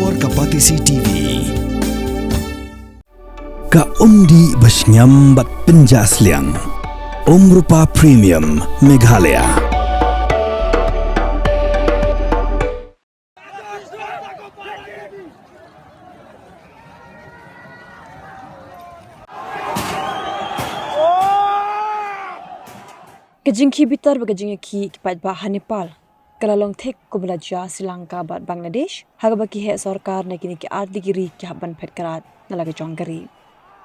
Explore Kapatisi TV. Ka undi basnyam bat penjasliang. Rupa Premium Meghalaya. Kajingki bitar bagajingki kipat bahan Nepal. Kalalong thek ko belajar Sri Lanka bat Bangladesh. Hagabaki he sarkar na kini ki ardigiri ki haban petkarat nalaga jongari.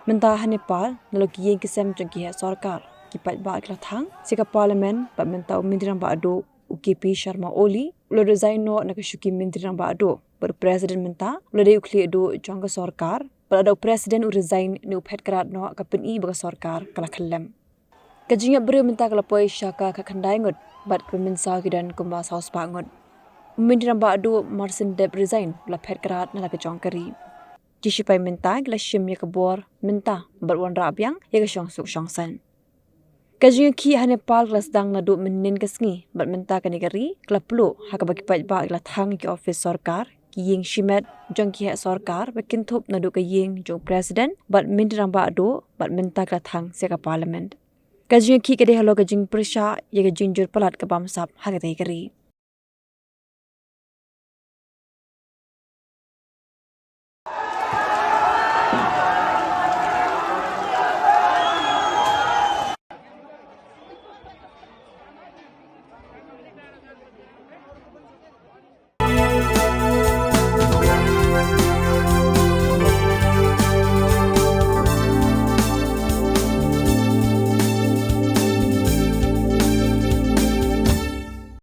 Mentah Nepal nalogi yang kisem jongki he sarkar. Kipat ba klathang sika parlimen bat mentau mindirang ba ado UKP Sharma Oli ulo resign no nakashuki mindirang ba ado. Ber presiden mentah ulo de ukli ado jongga sarkar. Ber ada presiden u resign ni petkarat no kapin I baga sarkar kala khalem. Kajingnya beri minta kelapoi syaka kakandai ngut bat peminsa kidan kumbas haus pangut. Mindirang ba ado Marcin Deb resign la petkarat na la kejongkari. Jishipai minta gila shim ya kebor minta bat wan rabiang ya kesyong suk syongsan. Kajingnya ki Nepal gila sedang nadu menin kesngi bat minta kanigari gila pelu haka bagi pat ba gila thang ki office sarkar ki ying shimet jong ki hek sarkar bakin thup nadu ke ying jong presiden bat mindirang ba ado bat minta gila thang seka parliament. Kajing ki kede halo kajing persya ya kajing jur pelat ke bamsap haga kari.